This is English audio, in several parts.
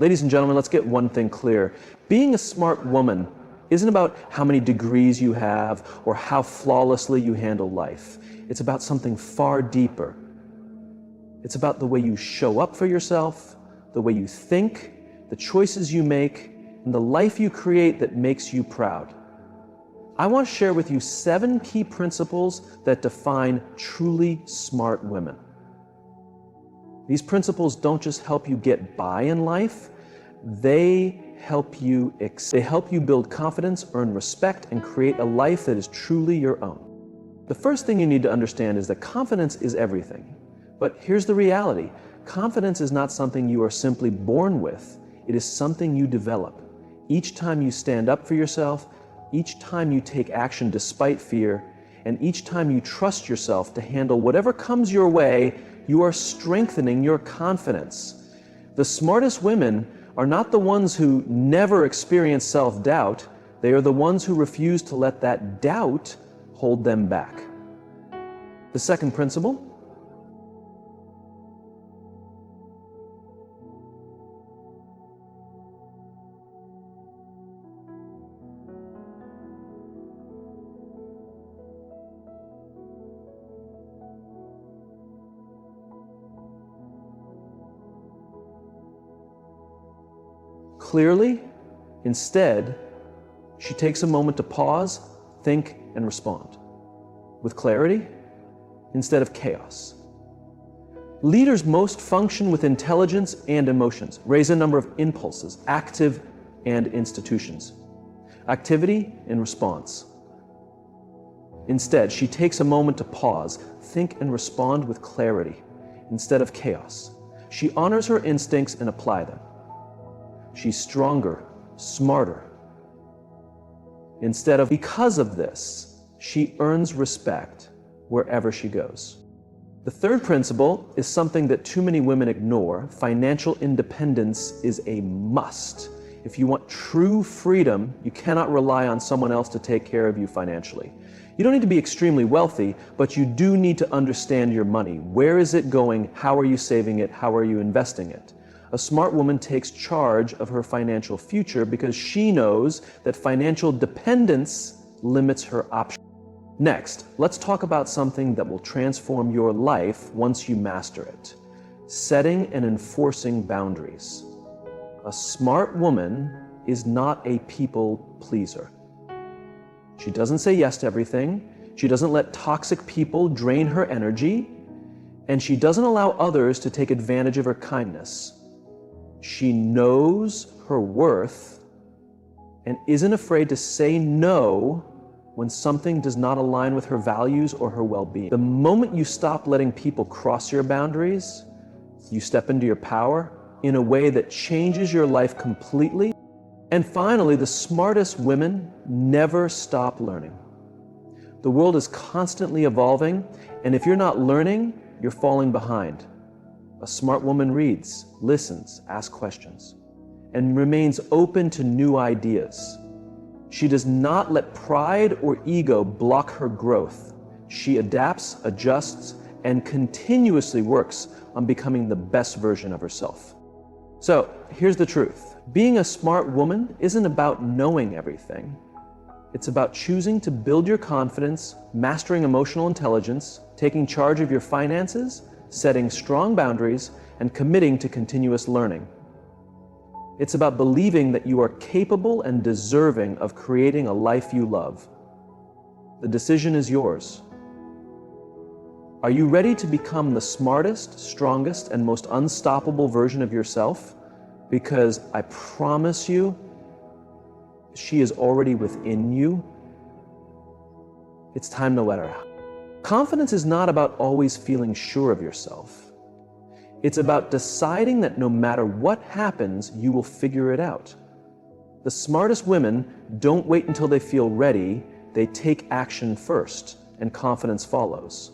Ladies and gentlemen, let's get one thing clear. Being a smart woman isn't about how many degrees you have or how flawlessly you handle life. It's about something far deeper. It's about the way you show up for yourself, the way you think, the choices you make, and the life you create that makes you proud. I want to share with you 7 key principles that define truly smart women. These principles don't just help you get by in life, they help you build confidence, earn respect, and create a life that is truly your own. The first thing you need to understand is that confidence is everything. But here's the reality. Confidence is not something you are simply born with. It is something you develop. Each time you stand up for yourself, each time you take action despite fear, and each time you trust yourself to handle whatever comes your way, you are strengthening your confidence. The smartest women are not the ones who never experience self-doubt. They are the ones who refuse to let that doubt hold them back. The second principle: clearly. Instead, she takes a moment to pause, think, and respond with clarity instead of chaos. Leaders most function with intelligence and emotions, raise a number of impulses, active and institutions. Activity and response. Instead, she takes a moment to pause, think, and respond with clarity instead of chaos. She honors her instincts and apply them. She's stronger, smarter. Because of this, she earns respect wherever she goes. The third principle is something that too many women ignore. Financial independence is a must. If you want true freedom, you cannot rely on someone else to take care of you financially. You don't need to be extremely wealthy, but you do need to understand your money. Where is it going? How are you saving it? How are you investing it? A smart woman takes charge of her financial future because she knows that financial dependence limits her options. Next, let's talk about something that will transform your life once you master it: setting and enforcing boundaries. A smart woman is not a people pleaser. She doesn't say yes to everything. She doesn't let toxic people drain her energy, and she doesn't allow others to take advantage of her kindness. She knows her worth and isn't afraid to say no when something does not align with her values or her well-being. The moment you stop letting people cross your boundaries, you step into your power in a way that changes your life completely. And finally, the smartest women never stop learning. The world is constantly evolving, and if you're not learning, you're falling behind. A smart woman reads, listens, asks questions, and remains open to new ideas. She does not let pride or ego block her growth. She adapts, adjusts, and continuously works on becoming the best version of herself. So, here's the truth. Being a smart woman isn't about knowing everything. It's about choosing to build your confidence, mastering emotional intelligence, taking charge of your finances, setting strong boundaries, and committing to continuous learning. It's about believing that you are capable and deserving of creating a life you love. The decision is yours. Are you ready to become the smartest, strongest, and most unstoppable version of yourself? Because I promise you, she is already within you. It's time to let her out. Confidence is not about always feeling sure of yourself. It's about deciding that no matter what happens, you will figure it out. The smartest women don't wait until they feel ready. They take action first, and confidence follows.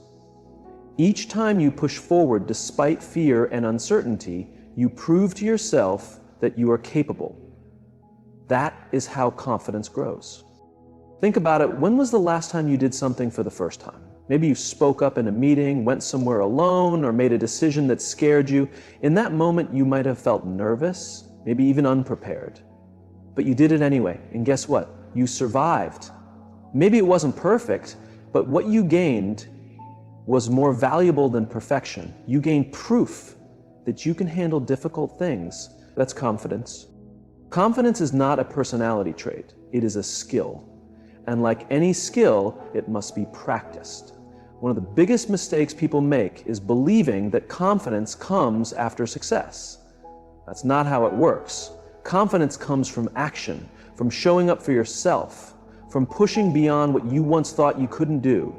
Each time you push forward despite fear and uncertainty, you prove to yourself that you are capable. That is how confidence grows. Think about it. When was the last time you did something for the first time? Maybe you spoke up in a meeting, went somewhere alone, or made a decision that scared you. In that moment, you might have felt nervous, maybe even unprepared. But you did it anyway, and guess what? You survived. Maybe it wasn't perfect, but what you gained was more valuable than perfection. You gained proof that you can handle difficult things. That's confidence. Confidence is not a personality trait, it is a skill. And like any skill, it must be practiced. One of the biggest mistakes people make is believing that confidence comes after success. That's not how it works. Confidence comes from action, from showing up for yourself, from pushing beyond what you once thought you couldn't do.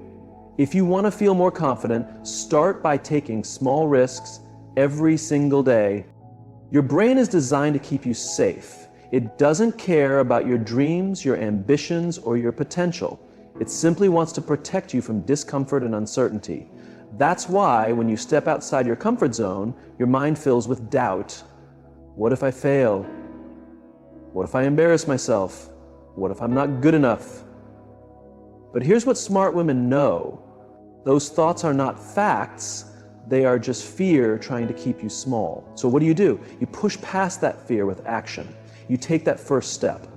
If you want to feel more confident, start by taking small risks every single day. Your brain is designed to keep you safe. It doesn't care about your dreams, your ambitions, or your potential. It simply wants to protect you from discomfort and uncertainty. That's why when you step outside your comfort zone, your mind fills with doubt. What if I fail? What if I embarrass myself? What if I'm not good enough? But here's what smart women know. Those thoughts are not facts. They are just fear trying to keep you small. So what do? You push past that fear with action. You take that first step.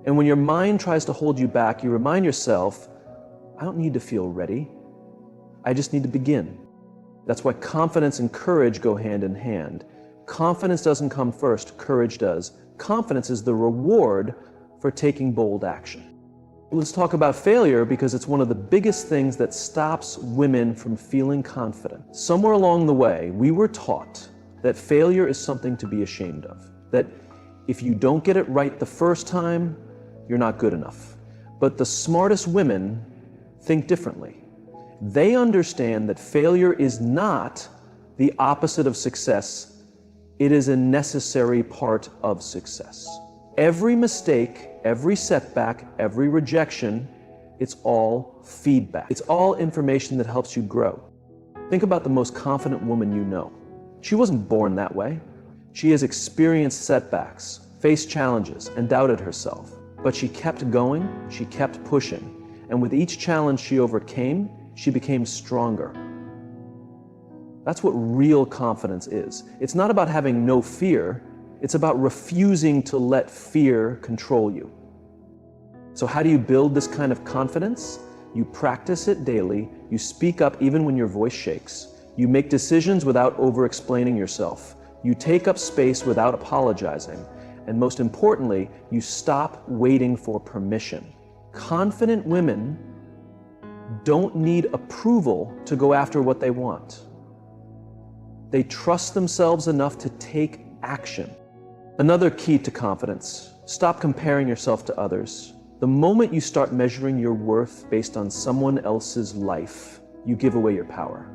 And when your mind tries to hold you back, you remind yourself, I don't need to feel ready. I just need to begin. That's why confidence and courage go hand in hand. Confidence doesn't come first, courage does. Confidence is the reward for taking bold action. Let's talk about failure because it's one of the biggest things that stops women from feeling confident. Somewhere along the way, we were taught that failure is something to be ashamed of. That if you don't get it right the first time, you're not good enough. But the smartest women think differently. They understand that failure is not the opposite of success. It is a necessary part of success. Every mistake, every setback, every rejection, it's all feedback. It's all information that helps you grow. Think about the most confident woman you know. She wasn't born that way. She has experienced setbacks, faced challenges, and doubted herself. But she kept going, she kept pushing, and with each challenge she overcame, she became stronger. That's what real confidence is. It's not about having no fear, it's about refusing to let fear control you. So how do you build this kind of confidence? You practice it daily, you speak up even when your voice shakes, you make decisions without over-explaining yourself, you take up space without apologizing, and most importantly, you stop waiting for permission. Confident women don't need approval to go after what they want. They trust themselves enough to take action. Another key to confidence, stop comparing yourself to others. The moment you start measuring your worth based on someone else's life, you give away your power.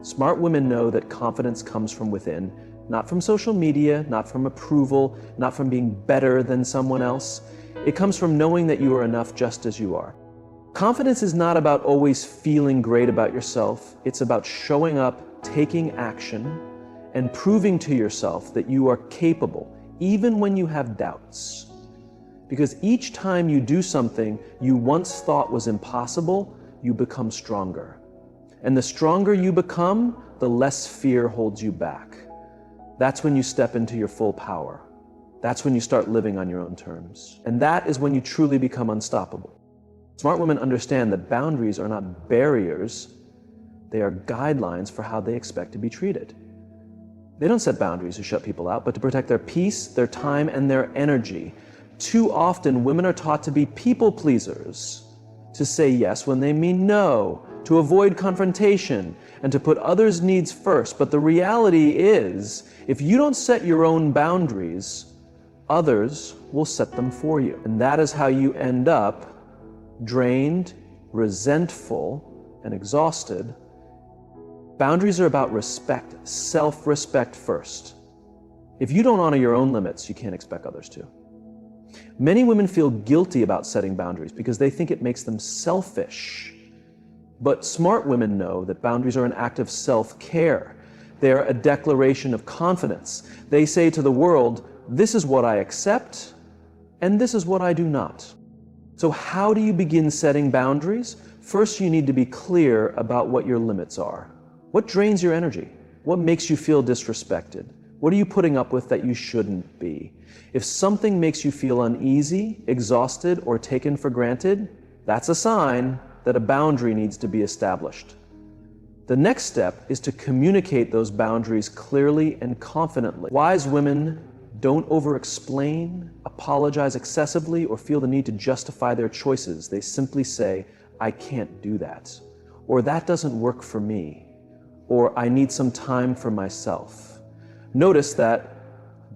Smart women know that confidence comes from within, not from social media, not from approval, not from being better than someone else. It comes from knowing that you are enough just as you are. Confidence is not about always feeling great about yourself. It's about showing up, taking action, and proving to yourself that you are capable, even when you have doubts. Because each time you do something you once thought was impossible, you become stronger. And the stronger you become, the less fear holds you back. That's when you step into your full power. That's when you start living on your own terms. And that is when you truly become unstoppable. Smart women understand that boundaries are not barriers, they are guidelines for how they expect to be treated. They don't set boundaries to shut people out, but to protect their peace, their time, and their energy. Too often, women are taught to be people pleasers, to say yes when they mean no, to avoid confrontation, and to put others' needs first. But the reality is, if you don't set your own boundaries, others will set them for you. And that is how you end up drained, resentful, and exhausted. Boundaries are about respect, self-respect first. If you don't honor your own limits, you can't expect others to. Many women feel guilty about setting boundaries because they think it makes them selfish. But smart women know that boundaries are an act of self-care. They are a declaration of confidence. They say to the world, this is what I accept, and this is what I do not. So how do you begin setting boundaries? First, you need to be clear about what your limits are. What drains your energy? What makes you feel disrespected? What are you putting up with that you shouldn't be? If something makes you feel uneasy, exhausted, or taken for granted, that's a sign that a boundary needs to be established. The next step is to communicate those boundaries clearly and confidently. Wise women don't over-explain, apologize excessively, or feel the need to justify their choices. They simply say, I can't do that, or that doesn't work for me, or I need some time for myself. Notice that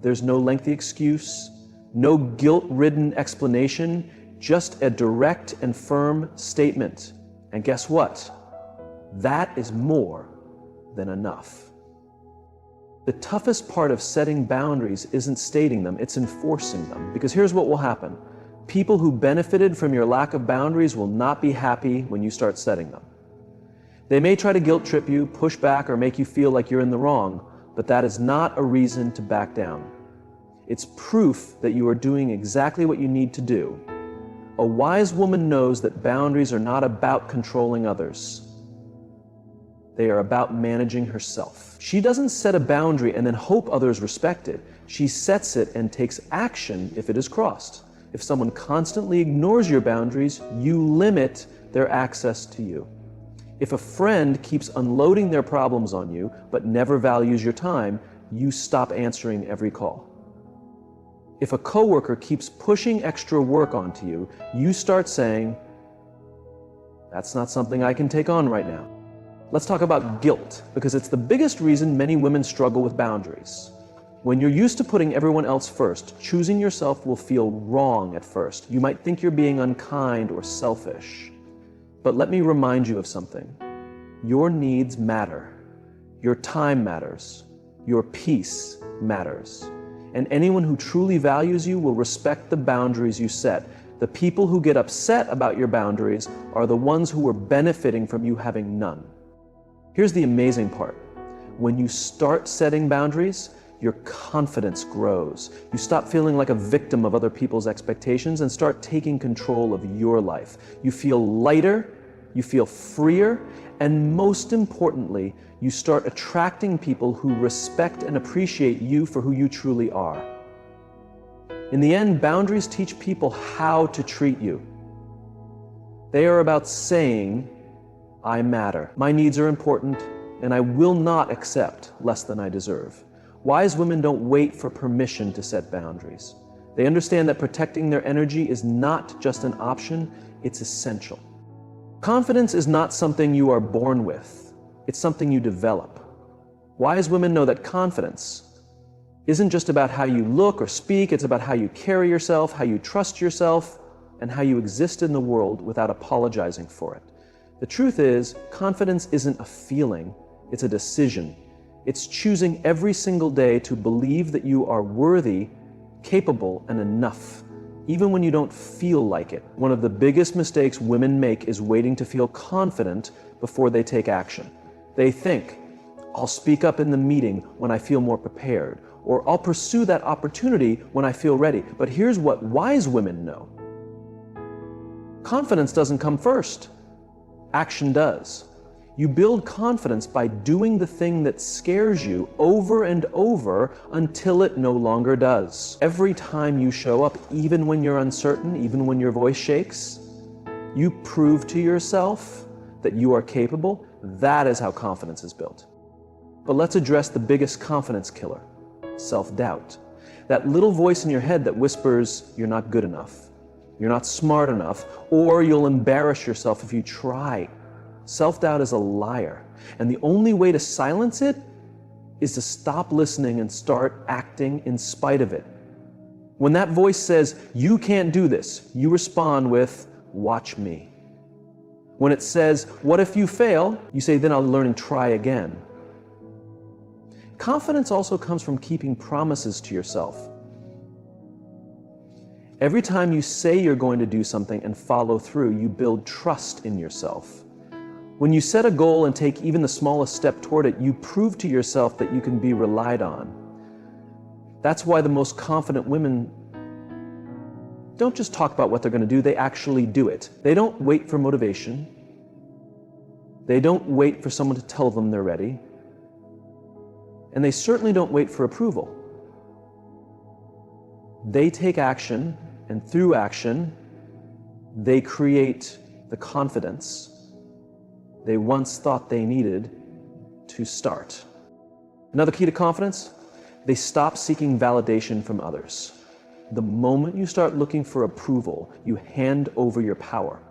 there's no lengthy excuse, no guilt-ridden explanation, just a direct and firm statement. And guess what? That is more than enough. The toughest part of setting boundaries isn't stating them, it's enforcing them. Because here's what will happen. People who benefited from your lack of boundaries will not be happy when you start setting them. They may try to guilt trip you, push back, or make you feel like you're in the wrong, but that is not a reason to back down. It's proof that you are doing exactly what you need to do. A wise woman knows that boundaries are not about controlling others. They are about managing herself. She doesn't set a boundary and then hope others respect it. She sets it and takes action if it is crossed. If someone constantly ignores your boundaries, you limit their access to you. If a friend keeps unloading their problems on you but never values your time, you stop answering every call. If a coworker keeps pushing extra work onto you, you start saying, that's not something I can take on right now. Let's talk about guilt, because it's the biggest reason many women struggle with boundaries. When you're used to putting everyone else first, choosing yourself will feel wrong at first. You might think you're being unkind or selfish. But let me remind you of something. Your needs matter. Your time matters. Your peace matters. And anyone who truly values you will respect the boundaries you set. The people who get upset about your boundaries are the ones who are benefiting from you having none. Here's the amazing part. When you start setting boundaries, your confidence grows. You stop feeling like a victim of other people's expectations and start taking control of your life. You feel lighter, you feel freer, and most importantly, you start attracting people who respect and appreciate you for who you truly are. In the end, boundaries teach people how to treat you. They are about saying, I matter, my needs are important, and I will not accept less than I deserve. Wise women don't wait for permission to set boundaries. They understand that protecting their energy is not just an option, it's essential. Confidence is not something you are born with, it's something you develop. Wise women know that confidence isn't just about how you look or speak, it's about how you carry yourself, how you trust yourself, and how you exist in the world without apologizing for it. The truth is, confidence isn't a feeling, it's a decision. It's choosing every single day to believe that you are worthy, capable, and enough, even when you don't feel like it. One of the biggest mistakes women make is waiting to feel confident before they take action. They think, I'll speak up in the meeting when I feel more prepared, or I'll pursue that opportunity when I feel ready. But here's what wise women know. Confidence doesn't come first. Action does. You build confidence by doing the thing that scares you over and over until it no longer does. Every time you show up, even when you're uncertain, even when your voice shakes, you prove to yourself that you are capable. That is how confidence is built. But let's address the biggest confidence killer, self-doubt. That little voice in your head that whispers, you're not good enough, you're not smart enough, or you'll embarrass yourself if you try. Self-doubt is a liar, and the only way to silence it is to stop listening and start acting in spite of it. When that voice says, you can't do this, you respond with, watch me. When it says, what if you fail? You say, then I'll learn and try again. Confidence also comes from keeping promises to yourself. Every time you say you're going to do something and follow through, you build trust in yourself. When you set a goal and take even the smallest step toward it, you prove to yourself that you can be relied on. That's why the most confident women don't just talk about what they're going to do, they actually do it. They don't wait for motivation. They don't wait for someone to tell them they're ready. And they certainly don't wait for approval. They take action, and through action, they create the confidence they once thought they needed to start. Another key to confidence: they stop seeking validation from others. The moment you start looking for approval, you hand over your power.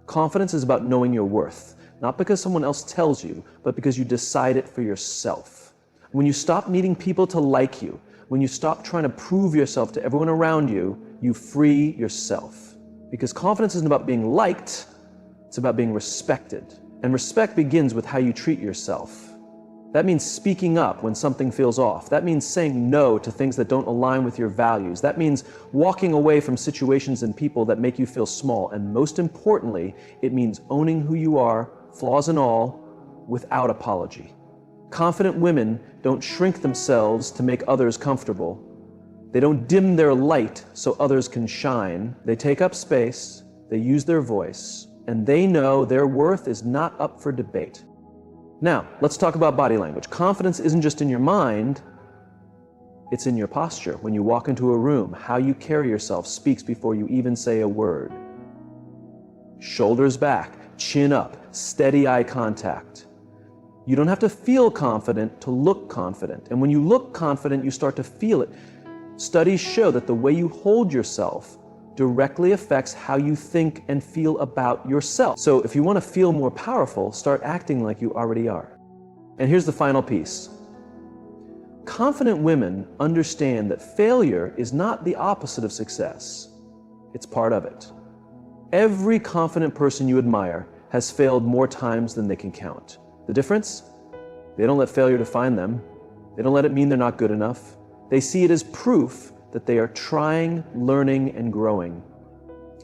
Confidence is about knowing your worth, not because someone else tells you, but because you decide it for yourself. When you stop needing people to like you, when you stop trying to prove yourself to everyone around you, you free yourself. Because confidence isn't about being liked, it's about being respected. And respect begins with how you treat yourself. That means speaking up when something feels off. That means saying no to things that don't align with your values. That means walking away from situations and people that make you feel small. And most importantly, it means owning who you are, flaws and all, without apology. Confident women don't shrink themselves to make others comfortable. They don't dim their light so others can shine. They take up space, they use their voice, and they know their worth is not up for debate. Now, let's talk about body language. Confidence isn't just in your mind, it's in your posture. When you walk into a room, how you carry yourself speaks before you even say a word. Shoulders back, chin up, steady eye contact. You don't have to feel confident to look confident. And when you look confident, you start to feel it. Studies show that the way you hold yourself directly affects how you think and feel about yourself. So if you want to feel more powerful, start acting like you already are. And here's the final piece. Confident women understand that failure is not the opposite of success. It's part of it. Every confident person you admire has failed more times than they can count. The difference? They don't let failure define them. They don't let it mean they're not good enough. They see it as proof that they are trying, learning, and growing.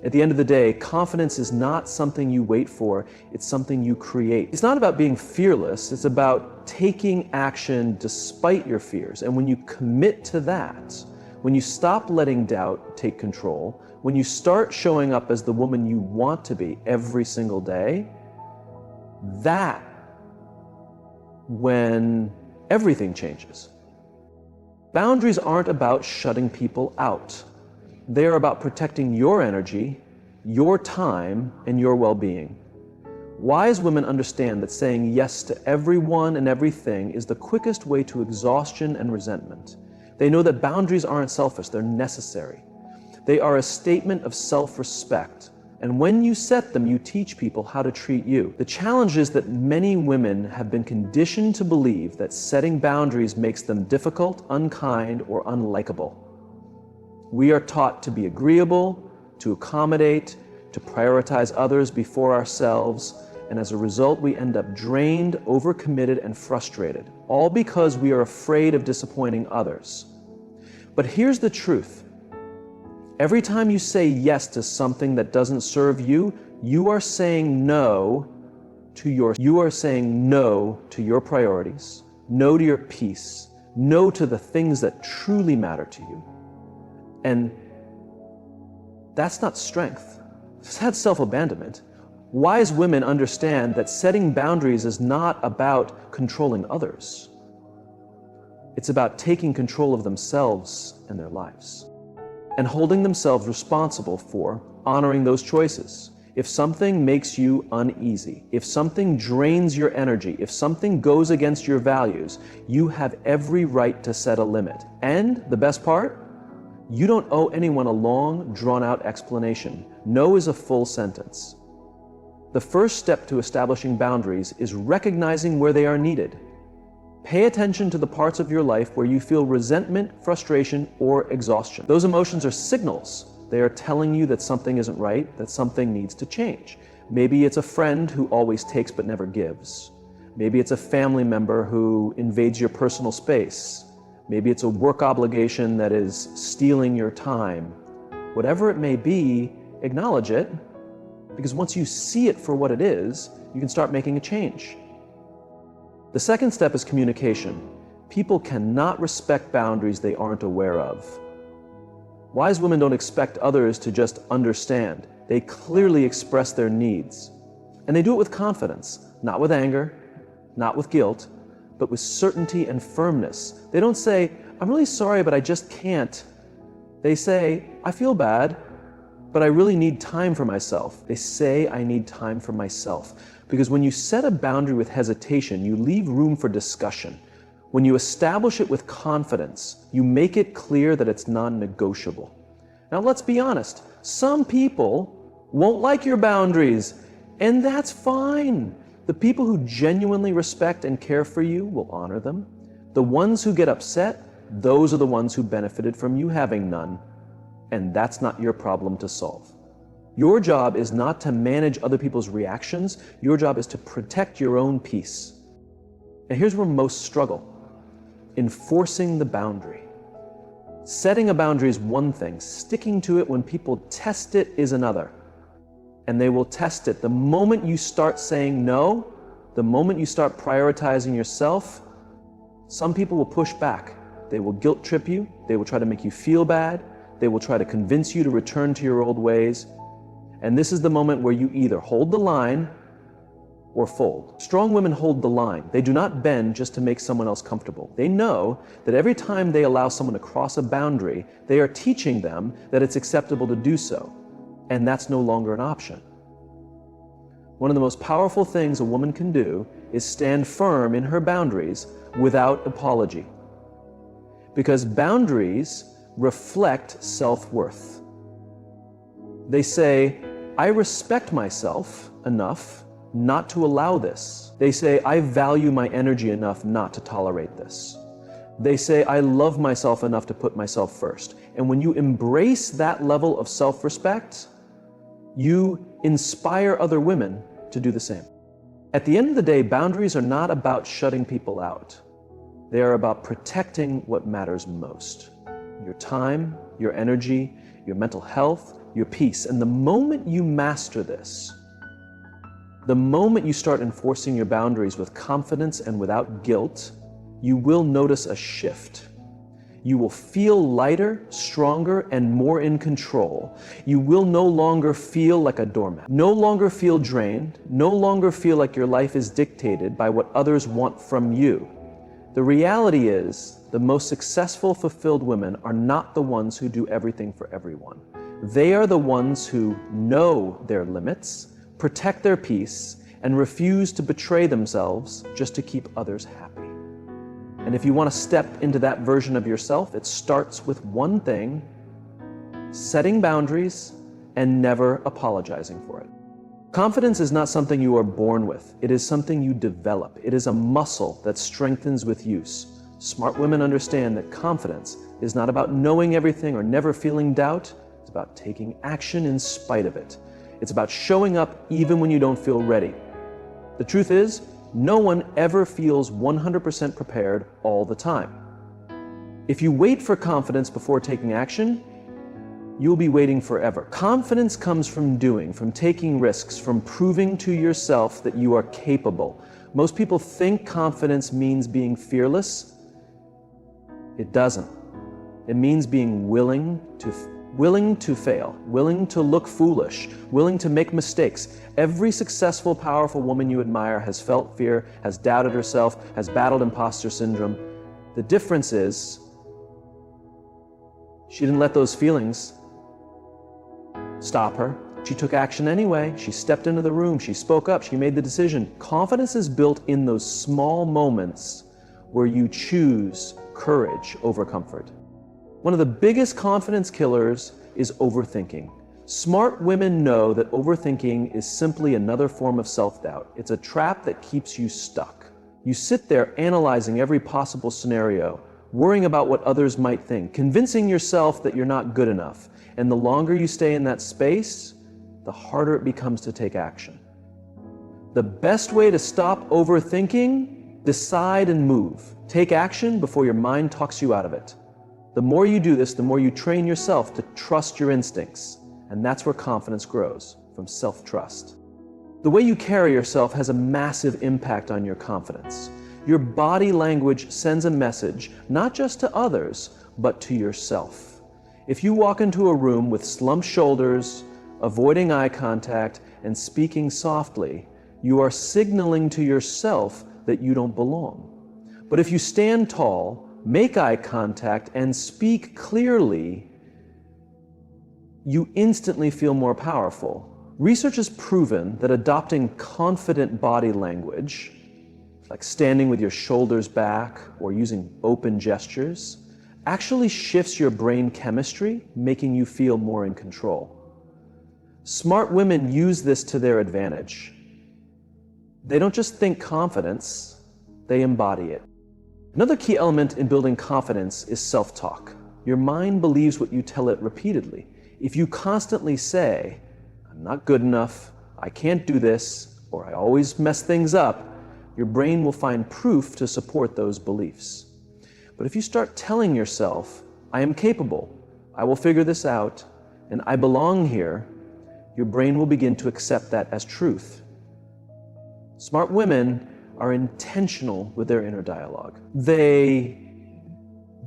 At the end of the day, confidence is not something you wait for, it's something you create. It's not about being fearless, it's about taking action despite your fears. And when you commit to that, when you stop letting doubt take control, when you start showing up as the woman you want to be every single day, that's when everything changes. Boundaries aren't about shutting people out. They are about protecting your energy, your time, and your well-being. Wise women understand that saying yes to everyone and everything is the quickest way to exhaustion and resentment. They know that boundaries aren't selfish, they're necessary. They are a statement of self-respect. And when you set them, you teach people how to treat you. The challenge is that many women have been conditioned to believe that setting boundaries makes them difficult, unkind, or unlikable. We are taught to be agreeable, to accommodate, to prioritize others before ourselves, and as a result, we end up drained, overcommitted, and frustrated, all because we are afraid of disappointing others. But here's the truth. Every time you say yes to something that doesn't serve you, you are saying no to your priorities, no to your peace, no to the things that truly matter to you. And that's not strength. That's self-abandonment. Wise women understand that setting boundaries is not about controlling others. It's about taking control of themselves and their lives, and holding themselves responsible for honoring those choices. If something makes you uneasy, if something drains your energy, if something goes against your values, you have every right to set a limit. And the best part? You don't owe anyone a long, drawn-out explanation. No is a full sentence. The first step to establishing boundaries is recognizing where they are needed. Pay attention to the parts of your life where you feel resentment, frustration, or exhaustion. Those emotions are signals. They are telling you that something isn't right, that something needs to change. Maybe it's a friend who always takes but never gives. Maybe it's a family member who invades your personal space. Maybe it's a work obligation that is stealing your time. Whatever it may be, acknowledge it, because once you see it for what it is, you can start making a change. The second step is communication. People cannot respect boundaries they aren't aware of. Wise women don't expect others to just understand. They clearly express their needs. And they do it with confidence, not with anger, not with guilt, but with certainty and firmness. They don't say, I'm really sorry, but I just can't. They say, I feel bad, but I really need time for myself. They say, I need time for myself. Because when you set a boundary with hesitation, you leave room for discussion. When you establish it with confidence, you make it clear that it's non-negotiable. Now let's be honest, some people won't like your boundaries, and that's fine. The people who genuinely respect and care for you will honor them. The ones who get upset, those are the ones who benefited from you having none, and that's not your problem to solve. Your job is not to manage other people's reactions. Your job is to protect your own peace. And here's where most struggle: enforcing the boundary. Setting a boundary is one thing. Sticking to it when people test it is another. And they will test it. The moment you start saying no, the moment you start prioritizing yourself, some people will push back. They will guilt trip you. They will try to make you feel bad. They will try to convince you to return to your old ways. And this is the moment where you either hold the line or fold. Strong women hold the line. They do not bend just to make someone else comfortable. They know that every time they allow someone to cross a boundary, they are teaching them that it's acceptable to do so. And that's no longer an option. One of the most powerful things a woman can do is stand firm in her boundaries without apology. Because boundaries reflect self-worth. They say, I respect myself enough not to allow this. They say, I value my energy enough not to tolerate this. They say, I love myself enough to put myself first. And when you embrace that level of self-respect, you inspire other women to do the same. At the end of the day, boundaries are not about shutting people out. They are about protecting what matters most: your time, your energy, your mental health, your peace. And the moment you master this, the moment you start enforcing your boundaries with confidence and without guilt, you will notice a shift. You will feel lighter, stronger, and more in control. You will no longer feel like a doormat, no longer feel drained, no longer feel like your life is dictated by what others want from you. The reality is, the most successful, fulfilled women are not the ones who do everything for everyone. They are the ones who know their limits, protect their peace, and refuse to betray themselves just to keep others happy. And if you want to step into that version of yourself, it starts with one thing: setting boundaries and never apologizing for it. Confidence is not something you are born with. It is something you develop. It is a muscle that strengthens with use. Smart women understand that confidence is not about knowing everything or never feeling doubt. It's about taking action in spite of it. It's about showing up even when you don't feel ready. The truth is, no one ever feels 100% prepared all the time. If you wait for confidence before taking action, you'll be waiting forever. Confidence comes from doing, from taking risks, from proving to yourself that you are capable. Most people think confidence means being fearless. It doesn't. It means being willing to fail, willing to look foolish, willing to make mistakes. Every successful, powerful woman you admire has felt fear, has doubted herself, has battled imposter syndrome. The difference is, she didn't let those feelings stop her. She took action anyway. She stepped into the room. She spoke up. She made the decision. Confidence is built in those small moments where you choose courage over comfort. One of the biggest confidence killers is overthinking. Smart women know that overthinking is simply another form of self-doubt. It's a trap that keeps you stuck. You sit there analyzing every possible scenario, worrying about what others might think, convincing yourself that you're not good enough. And the longer you stay in that space, the harder it becomes to take action. The best way to stop overthinking: decide and move. Take action before your mind talks you out of it. The more you do this, the more you train yourself to trust your instincts. And that's where confidence grows, from self-trust. The way you carry yourself has a massive impact on your confidence. Your body language sends a message, not just to others, but to yourself. If you walk into a room with slumped shoulders, avoiding eye contact, and speaking softly, you are signaling to yourself that you don't belong. But if you stand tall, make eye contact, and speak clearly, you instantly feel more powerful. Research has proven that adopting confident body language, like standing with your shoulders back or using open gestures, actually shifts your brain chemistry, making you feel more in control. Smart women use this to their advantage. They don't just think confidence, they embody it. Another key element in building confidence is self-talk. Your mind believes what you tell it repeatedly. If you constantly say, "I'm not good enough, I can't do this," or "I always mess things up," your brain will find proof to support those beliefs. But if you start telling yourself, "I am capable, I will figure this out, and I belong here," your brain will begin to accept that as truth. Smart women are intentional with their inner dialogue. They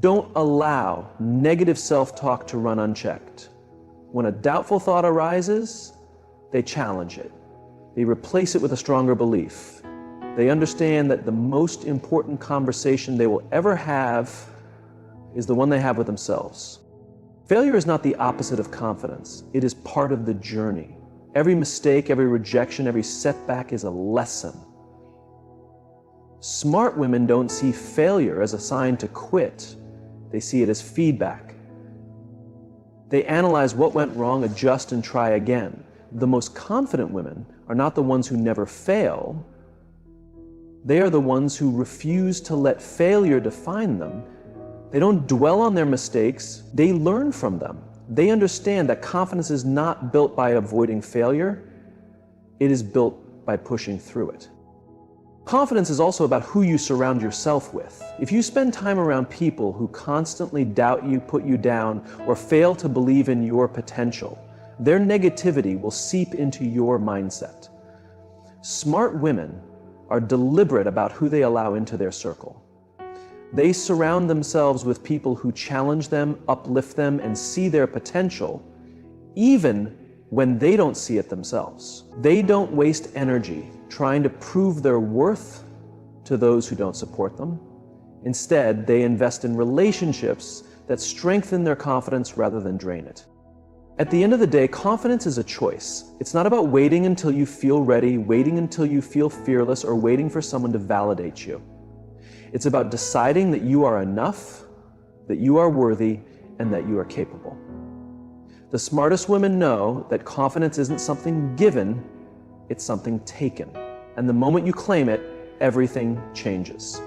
don't allow negative self-talk to run unchecked. When a doubtful thought arises, they challenge it. They replace it with a stronger belief. They understand that the most important conversation they will ever have is the one they have with themselves. Failure is not the opposite of confidence. It is part of the journey. Every mistake, every rejection, every setback is a lesson. Smart women don't see failure as a sign to quit. They see it as feedback. They analyze what went wrong, adjust, and try again. The most confident women are not the ones who never fail. They are the ones who refuse to let failure define them. They don't dwell on their mistakes, they learn from them. They understand that confidence is not built by avoiding failure, it is built by pushing through it. Confidence is also about who you surround yourself with. If you spend time around people who constantly doubt you, put you down, or fail to believe in your potential, their negativity will seep into your mindset. Smart women are deliberate about who they allow into their circle. They surround themselves with people who challenge them, uplift them, and see their potential, even when they don't see it themselves. They don't waste energy trying to prove their worth to those who don't support them. Instead, they invest in relationships that strengthen their confidence rather than drain it. At the end of the day, confidence is a choice. It's not about waiting until you feel ready, waiting until you feel fearless, or waiting for someone to validate you. It's about deciding that you are enough, that you are worthy, and that you are capable. The smartest women know that confidence isn't something given, it's something taken. And the moment you claim it, everything changes.